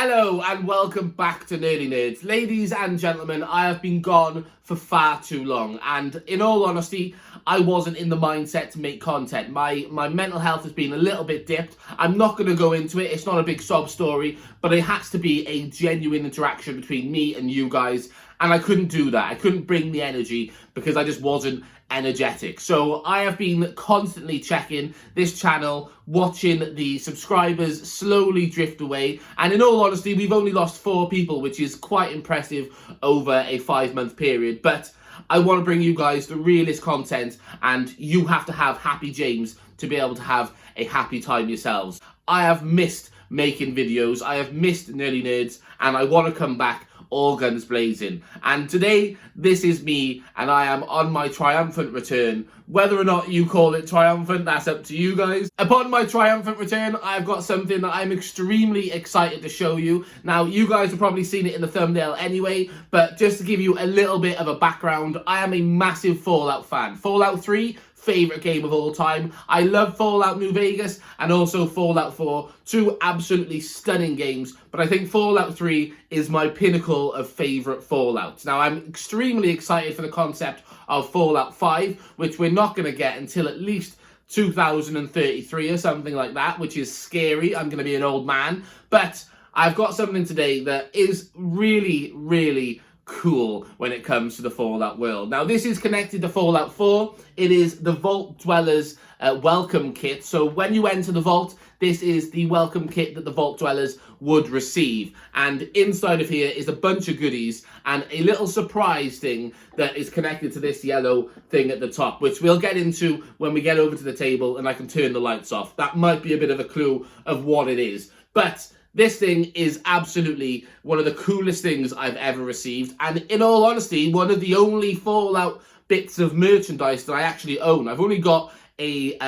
Hello and welcome back to Nerdy Nerds. Ladies and gentlemen, I have been gone for far too long, and in all honesty, I wasn't in the mindset to make content. My mental health has been a little bit dipped. I'm not going to go into it. It's not a big sob story, but it has to be a genuine interaction between me and you guys, and I couldn't do that. I couldn't bring the energy because I just wasn't energetic. So I have been constantly checking this channel, watching the subscribers slowly drift away, and in all honesty, we've only lost 4 people, which is quite impressive over a 5-month period. But I want to bring you guys the realest content, and you have to have Happy James to be able to have a happy time yourselves. I have missed making videos, I have missed Nerdy Nerds, and I want to come back all guns blazing. And today, this is me, and I am on my triumphant return. Whether or not you call it triumphant, that's up to you guys. Upon my triumphant return, I've got something that I'm extremely excited to show you. Now, you guys have probably seen it in the thumbnail anyway, but just to give you a little bit of a background, I am a massive Fallout fan. Fallout 3, favorite game of all time. I love Fallout New Vegas and also Fallout 4, 2 absolutely stunning games, but I think Fallout 3 is my pinnacle of favorite Fallouts. Now, I'm extremely excited for the concept of Fallout 5, which we're not going to get until at least 2033 or something like that, which is scary. I'm going to be an old man, but I've got something today that is really cool when it comes to the Fallout world. Now, this is connected to Fallout 4. It is the Vault Dwellers welcome kit. So when you enter the vault, this is the welcome kit that the Vault Dwellers would receive. And inside of here is a bunch of goodies and a little surprise thing that is connected to this yellow thing at the top, which we'll get into when we get over to the table and I can turn the lights off. That might be a bit of a clue of what it is. But this thing is absolutely one of the coolest things I've ever received. And in all honesty, one of the only Fallout bits of merchandise that I actually own. I've only got a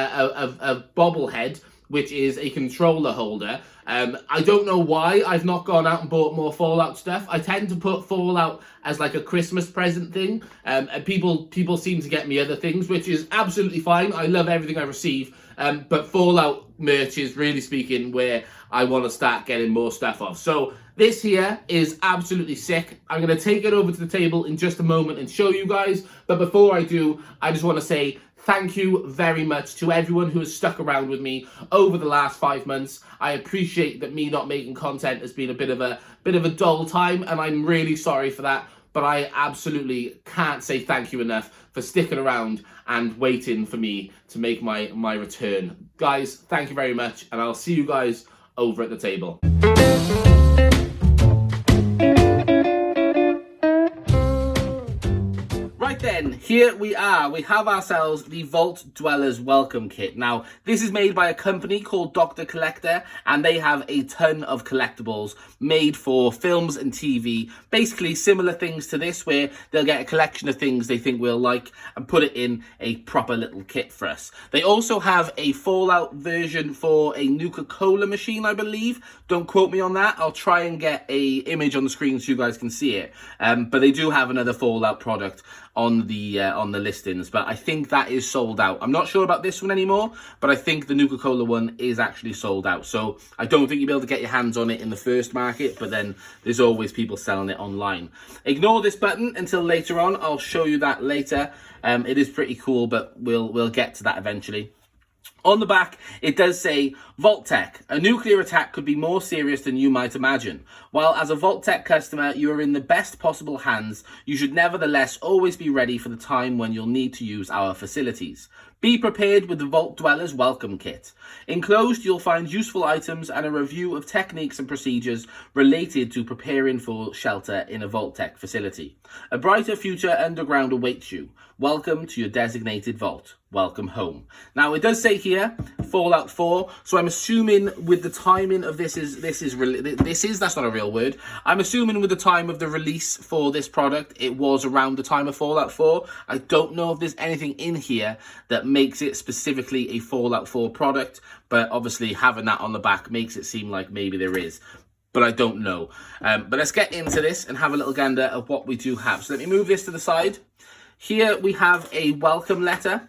bobblehead, which is a controller holder. I don't know why I've not gone out and bought more Fallout stuff. I tend to put Fallout as like a Christmas present thing. And people seem to get me other things, which is absolutely fine. I love everything I receive. But Fallout merch is, really speaking, where I want to start getting more stuff off. So this here is absolutely sick. I'm going to take it over to the table in just a moment and show you guys. But before I do, I just want to say thank you very much to everyone who has stuck around with me over the last 5 months. I appreciate that me not making content has been a bit of a dull time, and I'm really sorry for that. But I absolutely can't say thank you enough for sticking around and waiting for me to make my return. Guys, thank you very much, and I'll see you guys over at the table. Right then, here we are. We have ourselves the Vault Dwellers Welcome Kit. Now, this is made by a company called Dr. Collector, and they have a ton of collectibles made for films and TV. Basically, similar things to this, where they'll get a collection of things they think we'll like and put it in a proper little kit for us. They also have a Fallout version for a Nuka-Cola machine, I believe. Don't quote me on that. I'll try and get a image on the screen so you guys can see it. But they do have another Fallout product on the listings, but I think that is sold out. I'm not sure about this one anymore, but I think the Nuka-Cola one is actually sold out. So I don't think you'll be able to get your hands on it in the first market, but then there's always people selling it online. Ignore this button until later on. I'll show you that later. It is pretty cool, but we'll get to that eventually. On the back, it does say, VAULT-TEC, a nuclear attack could be more serious than you might imagine. While as a VAULT-TEC customer, you are in the best possible hands, you should nevertheless always be ready for the time when you'll need to use our facilities. Be prepared with the Vault Dwellers Welcome Kit. Enclosed, you'll find useful items and a review of techniques and procedures related to preparing for shelter in a VAULT-TEC facility. A brighter future underground awaits you. Welcome to your designated vault. Welcome home. Now, it does say here Fallout 4, so I'm assuming with the timing of that's not a real word. I'm assuming with the time of the release for this product, it was around the time of Fallout 4. I don't know if there's anything in here that makes it specifically a Fallout 4 product, but obviously having that on the back makes it seem like maybe there is. But I don't know. But let's get into this and have a little gander of what we do have. So let me move this to the side. Here we have a welcome letter.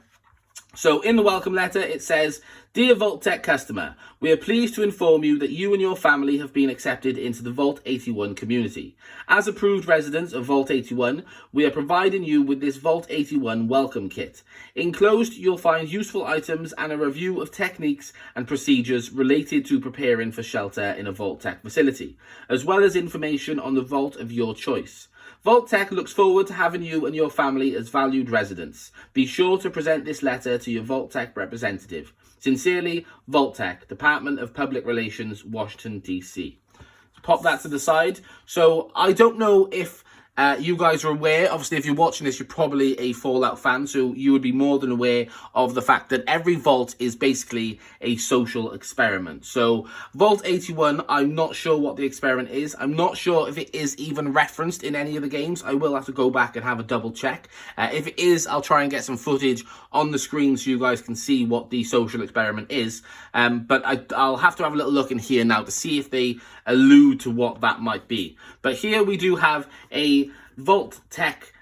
So in the welcome letter, it says, "Dear VAULT-TEC customer, we are pleased to inform you that you and your family have been accepted into the Vault-81 community. As approved residents of Vault-81, we are providing you with this Vault-81 welcome kit. Enclosed, you'll find useful items and a review of techniques and procedures related to preparing for shelter in a VAULT-TEC facility, as well as information on the vault of your choice. VAULT-TEC looks forward to having you and your family as valued residents. Be sure to present this letter to your VAULT-TEC representative. Sincerely, VAULT-TEC, Department of Public Relations, Washington, D.C." Pop that to the side. So I don't know if you guys are aware. Obviously, if you're watching this, you're probably a Fallout fan, so you would be more than aware of the fact that every vault is basically a social experiment. So Vault-81, I'm not sure what the experiment is. I'm not sure if it is even referenced in any of the games. I will have to go back and have a double check. If it is, I'll try and get some footage on the screen so you guys can see what the social experiment is. But I'll have to have a little look in here now to see if they allude to what that might be. But here we do have a VAULT-TEC,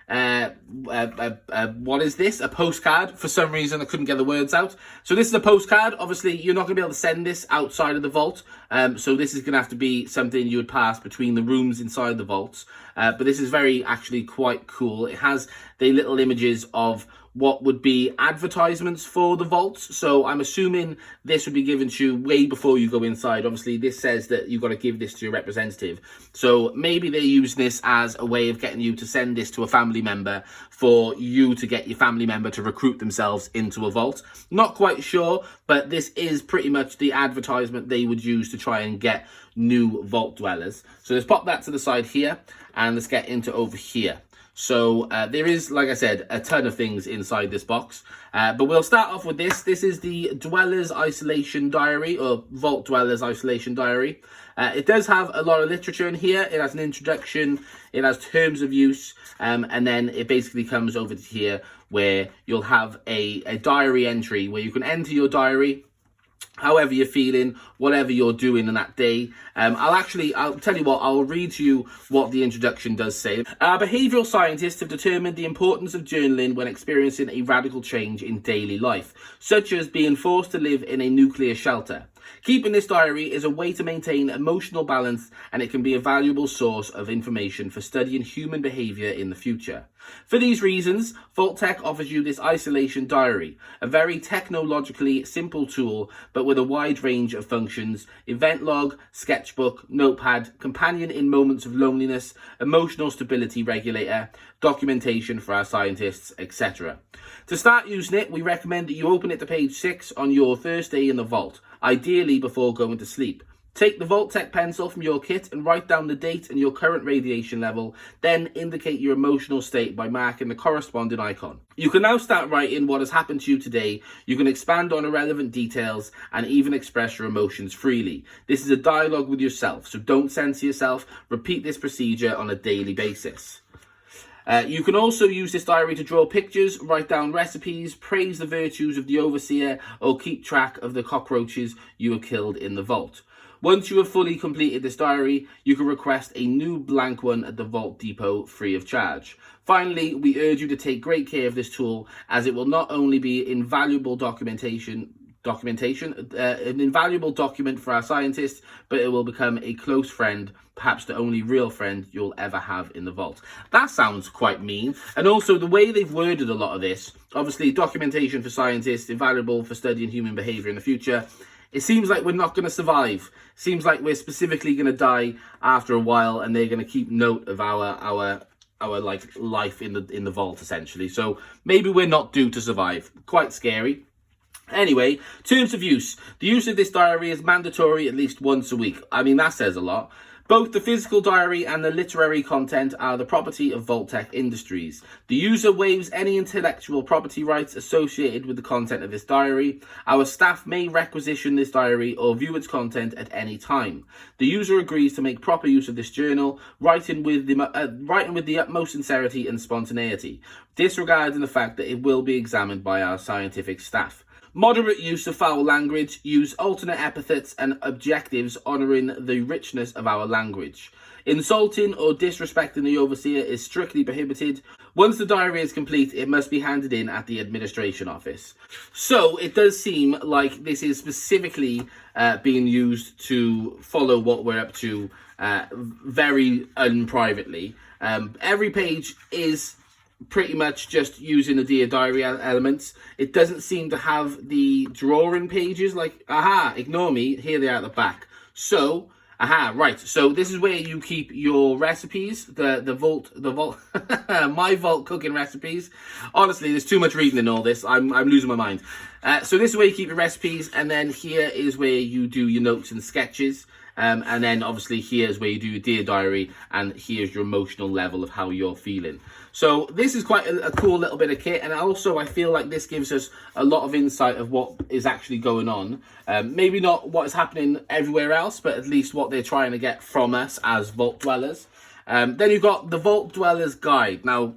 what is this? A postcard. For some reason, I couldn't get the words out. So this is a postcard. Obviously, you're not going to be able to send this outside of the vault. So this is going to have to be something you would pass between the rooms inside the vaults. But this is actually quite cool. It has the little images of what would be advertisements for the vaults. So I'm assuming this would be given to you way before you go inside. Obviously, this says that you've got to give this to your representative. So maybe they're using this as a way of getting you to send this to a family member for you to get your family member to recruit themselves into a vault. Not quite sure, but this is pretty much the advertisement they would use to try and get new vault dwellers. So let's pop that to the side here, and let's get into over here. So there is, like I said, a ton of things inside this box. But we'll start off with this. This is the Dweller's Isolation Diary, or Vault Dweller's Isolation Diary. It does have a lot of literature in here. It has an introduction, it has terms of use, and then it basically comes over to here where you'll have a diary entry where you can enter your diary however you're feeling, whatever you're doing in that day. I'll tell you what, I'll read to you what the introduction does say. Behavioural scientists have determined the importance of journaling when experiencing a radical change in daily life, such as being forced to live in a nuclear shelter. Keeping this diary is a way to maintain emotional balance, and it can be a valuable source of information for studying human behaviour in the future. For these reasons, VAULT-TEC offers you this isolation diary, a very technologically simple tool, but with a wide range of functions: event log, sketchbook, notepad, companion in moments of loneliness, emotional stability regulator, documentation for our scientists, etc. To start using it, we recommend that you open it to page 6 on your first day in the vault, ideally before going to sleep. Take the VAULT-TEC pencil from your kit and write down the date and your current radiation level, then indicate your emotional state by marking the corresponding icon. You can now start writing what has happened to you today. You can expand on irrelevant details and even express your emotions freely. This is a dialogue with yourself, so don't censor yourself. Repeat this procedure on a daily basis. You can also use this diary to draw pictures, write down recipes, praise the virtues of the overseer, or keep track of the cockroaches you have killed in the vault. Once you have fully completed this diary, you can request a new blank one at the Vault Depot free of charge. Finally, we urge you to take great care of this tool, as it will not only be an invaluable an invaluable document for our scientists, but it will become a close friend, perhaps the only real friend you'll ever have in the vault. That sounds quite mean. And also the way they've worded a lot of this, obviously documentation for scientists, invaluable for studying human behavior in the future. It seems like we're not going to survive. Seems like we're specifically going to die after a while, and they're going to keep note of our like life in the vault, essentially. So maybe we're not due to survive. Quite scary. Anyway, terms of use. The use of this diary is mandatory at least once a week. I mean, that says a lot. Both the physical diary and the literary content are the property of VAULT-TEC Industries. The user waives any intellectual property rights associated with the content of this diary. Our staff may requisition this diary or view its content at any time. The user agrees to make proper use of this journal, writing with the utmost sincerity and spontaneity, disregarding the fact that it will be examined by our scientific staff. Moderate use of foul language. Use alternate epithets and adjectives honouring the richness of our language. Insulting or disrespecting the overseer is strictly prohibited. Once the diary is complete, it must be handed in at the administration office. So it does seem like this is specifically being used to follow what we're up to very unprivately. Every page is pretty much just using the Dear Diary elements. It doesn't seem to have the drawing pages, like, aha, ignore me, here they are at the back. So, aha, right, so this is where you keep your recipes, the vault, my vault cooking recipes. Honestly, there's too much reading in all this, I'm losing my mind. So this is where you keep your recipes, and then here is where you do your notes and sketches. And then obviously here's where you do your Dear Diary, and here's your emotional level of how you're feeling. So this is quite a cool little bit of kit, and also I feel like this gives us a lot of insight of what is actually going on. Maybe not what is happening everywhere else, but at least what they're trying to get from us as Vault Dwellers. Then you've got the Vault Dwellers Guide. Now,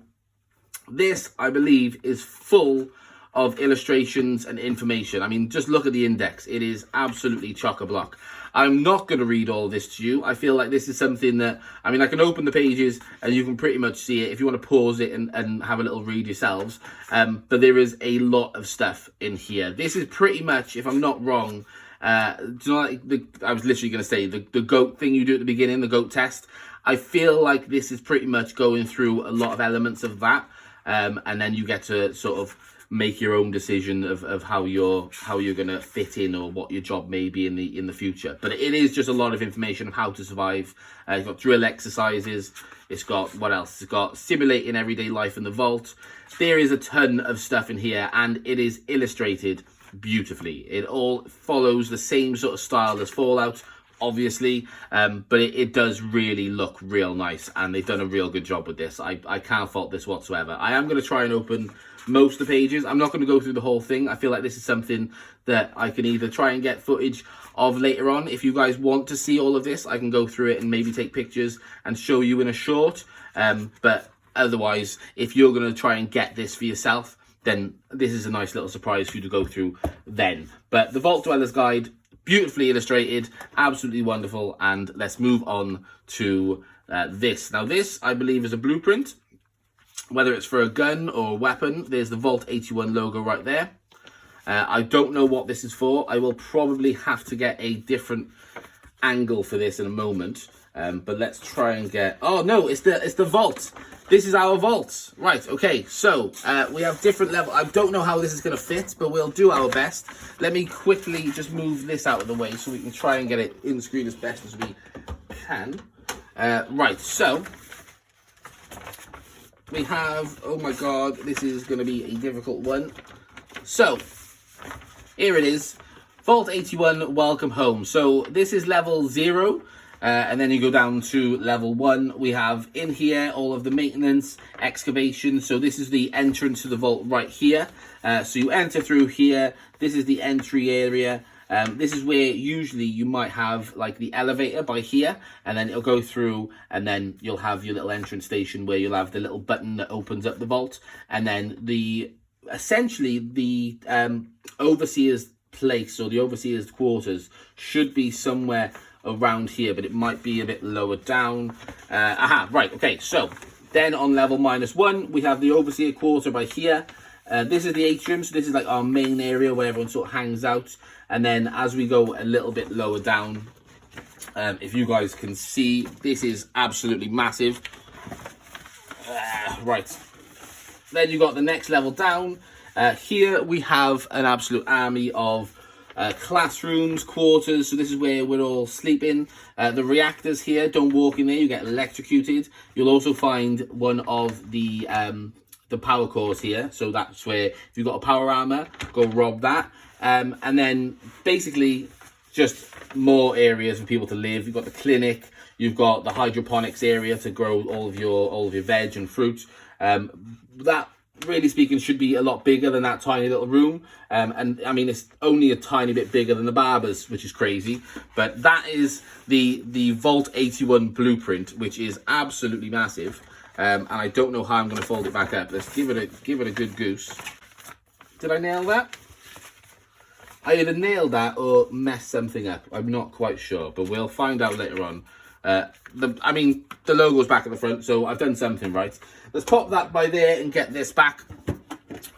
this, I believe, is full of illustrations and information. I mean, just look at the index. It is absolutely chock-a-block. I'm not going to read all this to you. I feel like this is something that, I mean, I can open the pages and you can pretty much see it if you want to pause it and have a little read yourselves. But there is a lot of stuff in here. This is pretty much, if I'm not wrong, do you know, like I was literally going to say the goat thing you do at the beginning, the goat test. I feel like this is pretty much going through a lot of elements of that. And then you get to sort of make your own decision of how you're going to fit in, or what your job may be in the future. But it is just a lot of information on how to survive. It's got drill exercises. It's got, what else? It's got simulating everyday life in the vault. There is a ton of stuff in here, and it is illustrated beautifully. It all follows the same sort of style as Fallout, obviously, but it does really look real nice, and they've done a real good job with this. I can't fault this whatsoever. I am going to try and open most of the pages. I'm not going to go through the whole thing. I feel like this is something that I can either try and get footage of later on. If you guys want to see all of this, I can go through it and maybe take pictures and show you in a short. But otherwise, if you're going to try and get this for yourself, then this is a nice little surprise for you to go through then. But the Vault Dwellers Guide, beautifully illustrated, absolutely wonderful. And let's move on to this. Now this, I believe, is a blueprint. Whether it's for a gun or a weapon, there's the Vault-81 logo right there. I don't know what this is for. I will probably have to get a different angle for this in a moment. But let's try and get... Oh, no, it's the vault. This is our vault. Right, okay, so we have different levels. I don't know how this is going to fit, but we'll do our best. Let me quickly just move this out of the way so we can try and get it in screen as best as we can. Right, so... we have, oh my god, this is going to be a difficult one. So, here it is. Vault-81, welcome home. So, this is level 0. And then you go down to level 1. We have in here all of the maintenance, excavation. So, this is the entrance to the vault right here. So, you enter through here. This is the entry area. This is where usually you might have like the elevator by here, and then it'll go through, and then you'll have your little entrance station where you'll have the little button that opens up the vault, and then essentially the overseer's place, or the overseer's quarters, should be somewhere around here, but it might be a bit lower down. Right, okay, so then on level -1 we have the overseer quarter by here. This is the atrium, so this is like our main area where everyone sort of hangs out. And then as we go a little bit lower down, if you guys can see, this is absolutely massive. Right. Then you got the next level down. Here we have an absolute army of classrooms, quarters. So this is where we're all sleeping. The reactors here, don't walk in there, you get electrocuted. You'll also find one of the power cores here. So that's where, if you've got a power armor, go rob that. And then basically just more areas for people to live. You've got the clinic, you've got the hydroponics area to grow all of your veg and fruit. That, really speaking, should be a lot bigger than that tiny little room. And I mean, it's only a tiny bit bigger than the barber's, which is crazy. But that is the Vault-81 blueprint, which is absolutely massive. And I don't know how I'm going to fold it back up. Let's give it a good goose. Did I nail that? I either nailed that or messed something up. I'm not quite sure, but we'll find out later on. The logo's back at the front, so I've done something right. Let's pop that by there and get this back.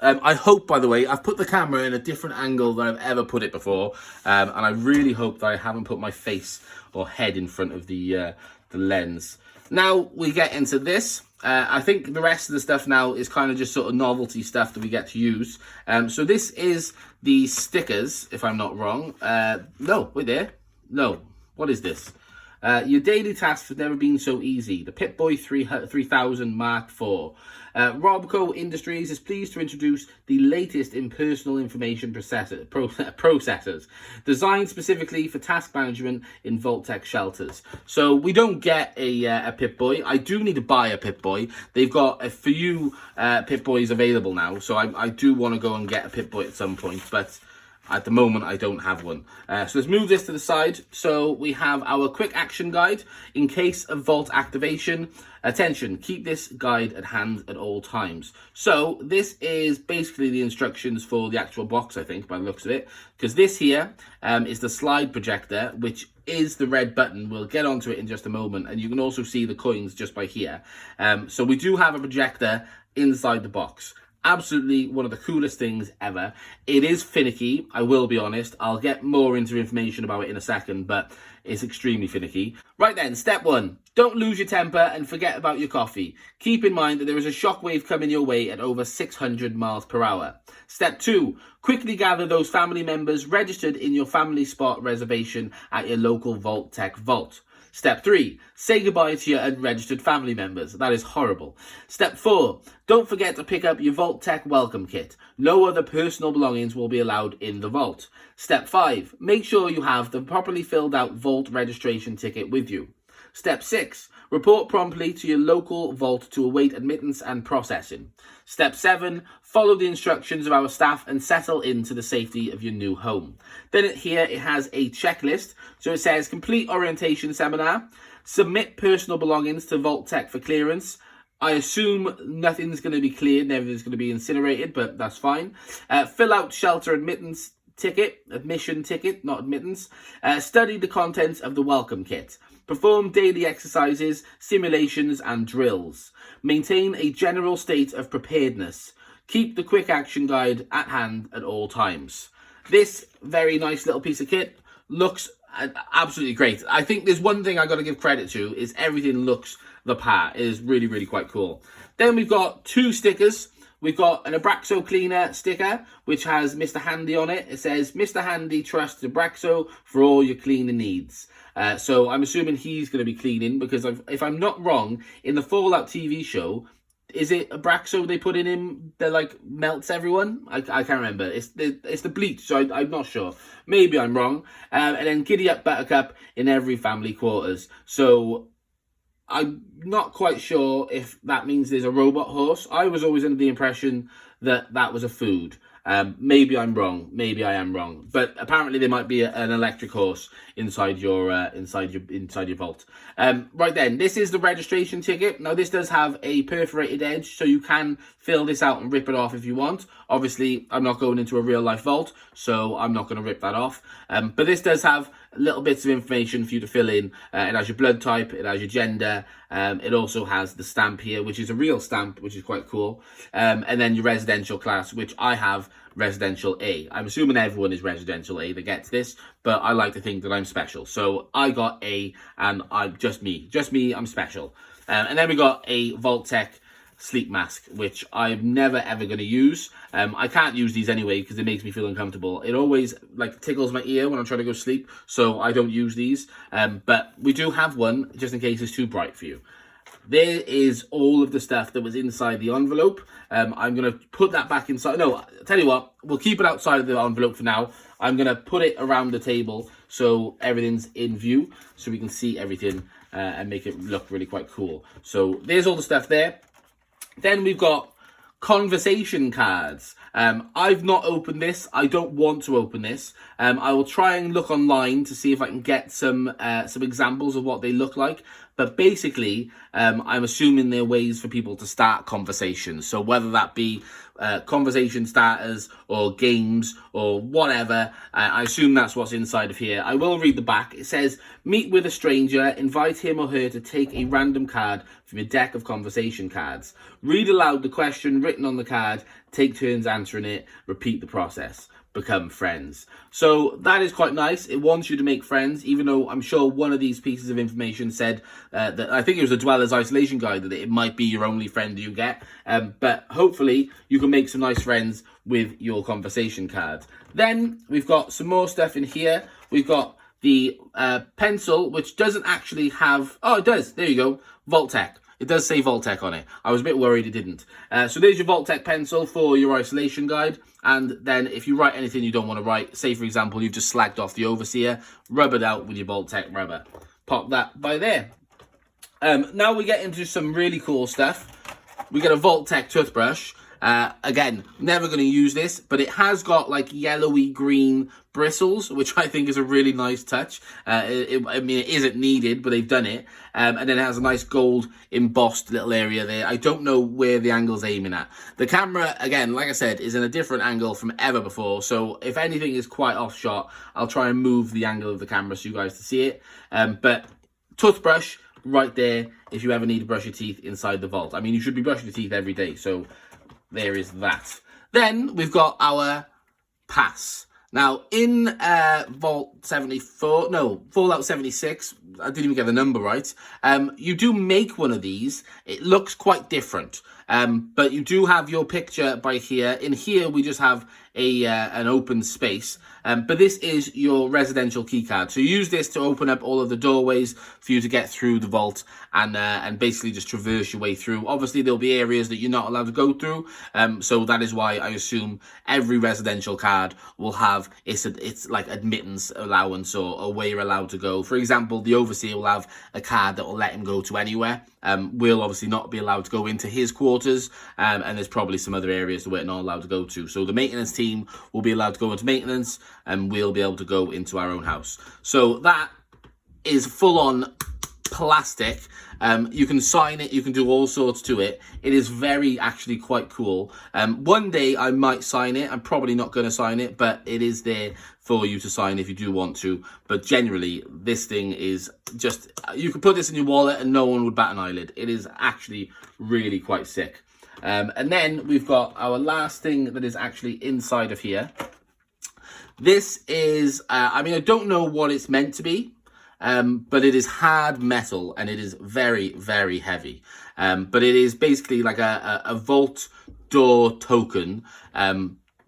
I hope, by the way, I've put the camera in a different angle than I've ever put it before, and I really hope that I haven't put my face or head in front of the lens. Now we get into this. I think the rest of the stuff now is kind of just sort of novelty stuff that we get to use. So this is the stickers, if I'm not wrong. No, wait there. No, what is this? Your daily tasks have never been so easy. The Pip-Boy 3000 Mark IV. Robco Industries is pleased to introduce the latest in personal information processors, designed specifically for task management in VAULT-TEC shelters. So we don't get a Pip-Boy. I do need to buy a Pip-Boy. They've got a few Pip-Boys available now, so I do want to go and get a Pip-Boy at some point, but at the moment, I don't have one. So let's move this to the side. So we have our quick action guide. In case of vault activation, attention, keep this guide at hand at all times. So this is basically the instructions for the actual box, I think, by the looks of it. Because this here is the slide projector, which is the red button. We'll get onto it in just a moment. And you can also see the coins just by here. So we do have a projector inside the box. Absolutely one of the coolest things ever. It is finicky, I will be honest. I'll get more into information about it in a second, but it's extremely finicky. Right then, step 1. Don't lose your temper and forget about your coffee. Keep in mind that there is a shockwave coming your way at over 600 miles per hour. Step 2. Quickly gather those family members registered in your family spot reservation at your local VAULT-TEC vault. Step 3, say goodbye to your unregistered family members. That is horrible. Step 4, don't forget to pick up your VAULT-TEC welcome kit. No other personal belongings will be allowed in the vault. Step 5, make sure you have the properly filled out vault registration ticket with you. Step 6, report promptly to your local vault to await admittance and processing. Step 7, follow the instructions of our staff and settle into the safety of your new home. Then here it has a checklist. So it says complete orientation seminar, submit personal belongings to VAULT-TEC for clearance. I assume nothing's going to be cleared and everything's going to be incinerated, but that's fine. Fill out shelter admission ticket, not admittance. Study the contents of the welcome kit. Perform daily exercises, simulations and drills. Maintain a general state of preparedness. Keep the quick action guide at hand at all times. This very nice little piece of kit looks absolutely great. I think there's one thing I got to give credit to is everything looks the part. It is really, really quite cool. Then we've got 2 stickers. We've got an Abraxo cleaner sticker, which has Mr. Handy on it. It says, Mr. Handy trusts Abraxo for all your cleaning needs. So I'm assuming he's going to be cleaning because if I'm not wrong, in the Fallout TV show, is it Abraxo they put in him that like melts everyone? I can't remember. It's the bleach, so I'm not sure. Maybe I'm wrong. And then Giddy Up Buttercup in every family quarters. So I'm not quite sure if that means there's a robot horse. I was always under the impression that that was a food. Maybe I'm wrong. Maybe I am wrong. But apparently there might be an electric horse inside your vault. Right then, this is the registration ticket. Now this does have a perforated edge, so you can fill this out and rip it off if you want. Obviously, I'm not going into a real life vault, so I'm not going to rip that off. But this does have little bits of information for you to fill in. It has your blood type, it has your gender. It also has the stamp here, which is a real stamp, which is quite cool. And then your residential class, which I have residential A. I'm assuming everyone is residential A that gets this, but I like to think that I'm special. So I got A, and I'm just me, I'm special. And then we got a VAULT-TEC sleep mask, which I'm never ever going to use. I can't use these anyway because it makes me feel uncomfortable. It always like tickles my ear when I'm trying to go to sleep, so I don't use these. But we do have one just in case it's too bright for you. There is all of the stuff that was inside the envelope. I'm going to put that back inside. No, I'll tell you what, we'll keep it outside of the envelope for now. I'm going to put it around the table so everything's in view, so we can see everything and make it look really quite cool. So there's all the stuff there. Then we've got conversation cards. I've not opened this. I don't want to open this. I will try and look online to see if I can get some examples of what they look like. But basically, I'm assuming they're ways for people to start conversations. So whether that be conversation starters or games or whatever, I assume that's what's inside of here. I will read the back. It says, meet with a stranger, invite him or her to take a random card from your deck of conversation cards. Read aloud the question written on the card, take turns answering it, repeat the process. Become friends. So that is quite nice. It wants you to make friends, even though I'm sure one of these pieces of information said that, I think it was a Dweller's Isolation Guide, that it might be your only friend you get. But hopefully you can make some nice friends with your conversation cards. Then we've got some more stuff in here. We've got the pencil, which doesn't actually have... Oh, it does. There you go. VAULT-TEC. It does say VAULT-TEC on it. I was a bit worried it didn't. So there's your VAULT-TEC pencil for your isolation guide. And then if you write anything you don't want to write, say for example, you've just slagged off the overseer, rub it out with your VAULT-TEC rubber. Pop that by there. Now we get into some really cool stuff. We get a VAULT-TEC toothbrush. Again, never going to use this, but it has got like yellowy green bristles, which I think is a really nice touch. I mean, it isn't needed, but they've done it. And then it has a nice gold embossed little area there. I don't know where the angle's aiming at. The camera, again, like I said, is in a different angle from ever before. So if anything is quite off shot, I'll try and move the angle of the camera so you guys to see it. But toothbrush right there if you ever need to brush your teeth inside the vault. I mean, you should be brushing your teeth every day, so there is that. Then we've got our pass. Now, in Fallout 76, I didn't even get the number right, you do make one of these. It looks quite different, but you do have your picture by here. In here, we just have an open space, but this is your residential keycard. So you use this to open up all of the doorways for you to get through the vault and basically just traverse your way through. Obviously, there'll be areas that you're not allowed to go through, so that is why I assume every residential card will have it's like admittance allowance or where you're allowed to go. For example, the overseer will have a card that will let him go to anywhere. We'll obviously not be allowed to go into his quarters, and there's probably some other areas that we're not allowed to go to. So the maintenance team will be allowed to go into maintenance, and we'll be able to go into our own house. So that is full on plastic. You can sign it, you can do all sorts to it. It is actually quite cool. One day I might sign it. I'm probably not going to sign it, but it is there for you to sign if you do want to. But generally, this thing is just, you can put this in your wallet and no one would bat an eyelid. It is actually really quite sick. And then we've got our last thing that is actually inside of here. This is, I mean, I don't know what it's meant to be. But it is hard metal and it is very, very heavy. But it is basically like a vault door token.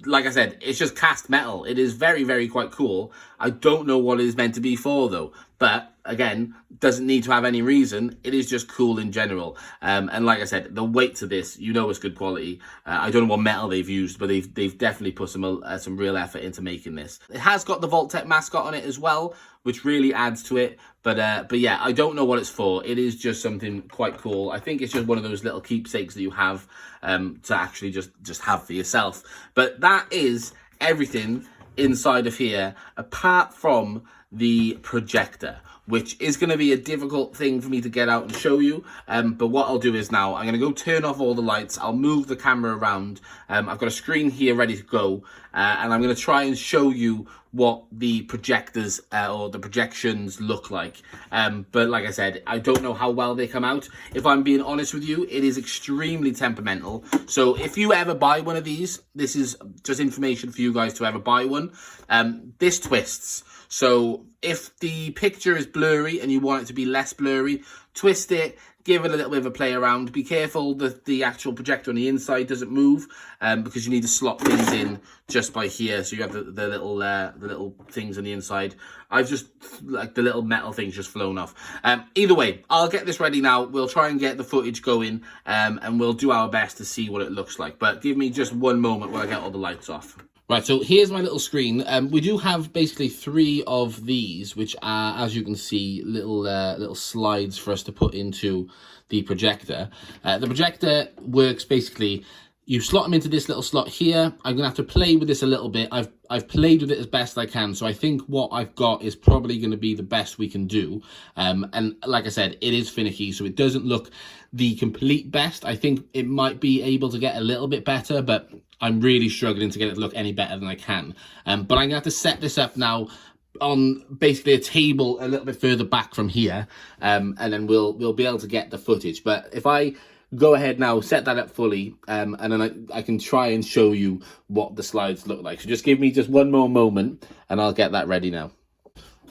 Like I said, it's just cast metal. It is very, very quite cool. I don't know what it is meant to be for though. But again, doesn't need to have any reason. It is just cool in general. And like I said, the weight to this, you know, it's good quality. I don't know what metal they've used, but they've definitely put some real effort into making this. It has got the VAULT-TEC mascot on it as well, which really adds to it. But yeah, I don't know what it's for. It is just something quite cool. I think it's just one of those little keepsakes that you have to actually just have for yourself. But that is everything inside of here, apart from the projector, which is going to be a difficult thing for me to get out and show you. But what I'll do is now I'm going to go turn off all the lights. I'll move the camera around. I've got a screen here ready to go. And I'm going to try and show you what the projectors or the projections look like. But like I said, I don't know how well they come out. If I'm being honest with you, it is extremely temperamental. So if you ever buy one of these, this is just information for you guys to ever buy one. This twists. So if the picture is blurry and you want it to be less blurry, twist it, give it a little bit of a play around. Be careful that the actual projector on the inside doesn't move, because you need to slot things in just by here. So you have the little things on the inside. I've just, like, the little metal things just flown off. Either way, I'll get this ready now. We'll try and get the footage going, and we'll do our best to see what it looks like. But give me just one moment while I get all the lights off. Right, so here's my little screen. We do have basically 3 of these, which are, as you can see, little slides for us to put into the projector. The projector works basically, You slot them into this little slot here. I'm gonna have to play with this a little bit. I've played with it as best I can, so I think what I've got is probably going to be the best we can do. And like I said, it is finicky, so it doesn't look the complete best. I think it might be able to get a little bit better, but I'm really struggling to get it to look any better than I can. But I'm gonna have to set this up now on basically a table a little bit further back from here, and then we'll be able to get the footage. But if I go ahead now, set that up fully, and then I can try and show you what the slides look like. So just give me just one more moment and I'll get that ready now.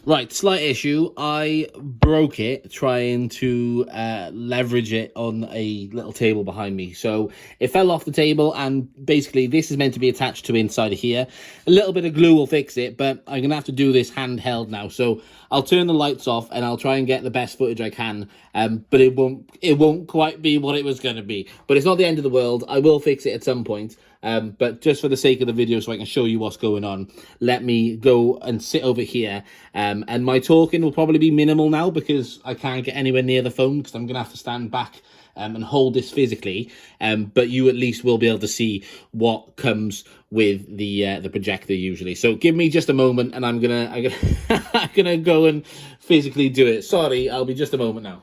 Right, slight issue. I broke it trying to leverage it on a little table behind me. So it fell off the table, and basically this is meant to be attached to inside of here. A little bit of glue will fix it, but I'm going to have to do this handheld now. So I'll turn the lights off and I'll try and get the best footage I can. But it won't quite be what it was going to be. But it's not the end of the world. I will fix it at some point. But just for the sake of the video, so I can show you what's going on, let me go and sit over here. And my talking will probably be minimal now because I can't get anywhere near the phone because I'm going to have to stand back and hold this physically. But you at least will be able to see what comes with the projector usually. So give me just a moment, and I'm gonna go and physically do it. Sorry, I'll be just a moment now.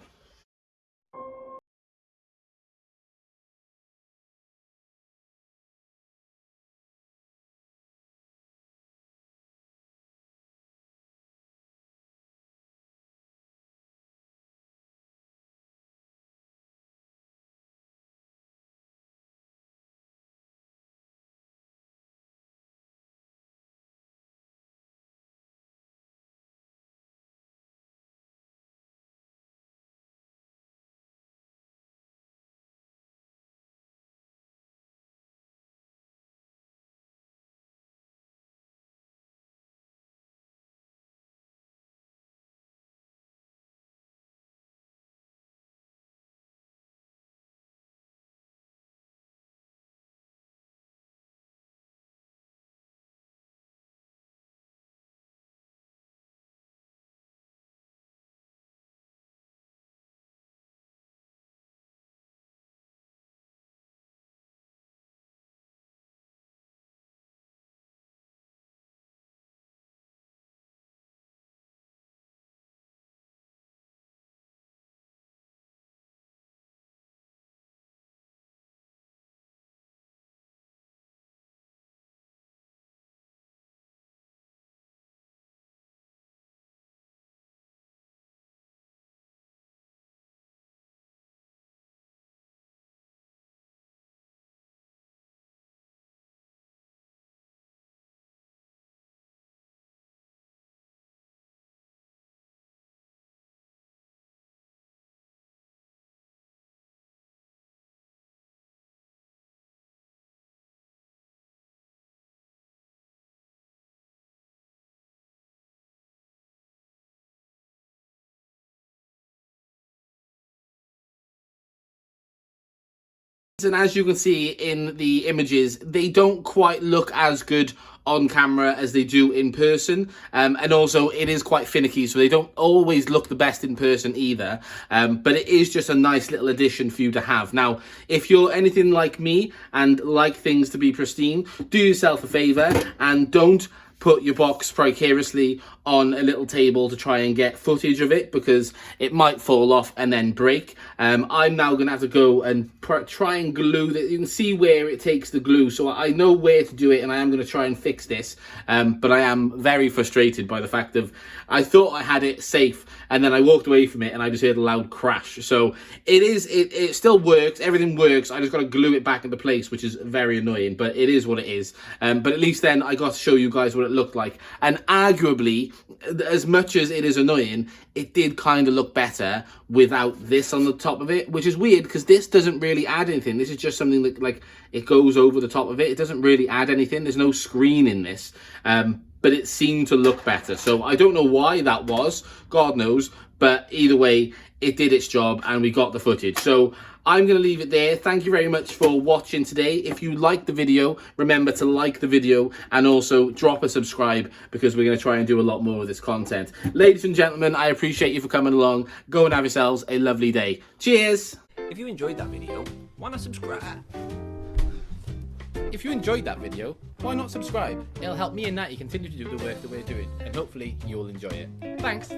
And as you can see in the images, they don't quite look as good on camera as they do in person, and also it is quite finicky, so they don't always look the best in person either, but it is just a nice little addition for you to have. Now, if you're anything like me and like things to be pristine, do yourself a favor and don't put your box precariously on a little table to try and get footage of it, because it might fall off and then break. I'm now going to have to go and try and glue that. You can see where it takes the glue, so I know where to do it, and I am going to try and fix this. But I am very frustrated by the fact of I thought I had it safe, and then I walked away from it and I just heard a loud crash. So it still works, everything works. I just got to glue it back into place, which is very annoying, but it is what it is. But at least then I got to show you guys what it looked like, and arguably, as much as it is annoying, it did kind of look better without this on the top of it, which is weird because this doesn't really add anything. This is just something that, like, it goes over the top of it. It doesn't really add anything. There's no screen in this, but it seemed to look better. So I don't know why that was, God knows, but either way, it did its job and we got the footage. So I'm going to leave it there. Thank you very much for watching today. If you liked the video, remember to like the video and also drop a subscribe, because we're going to try and do a lot more of this content. Ladies and gentlemen, I appreciate you for coming along. Go and have yourselves a lovely day. Cheers! If you enjoyed that video, why not subscribe? If you enjoyed that video, why not subscribe? It'll help me and Natty continue to do the work that we're doing, and hopefully you'll enjoy it. Thanks!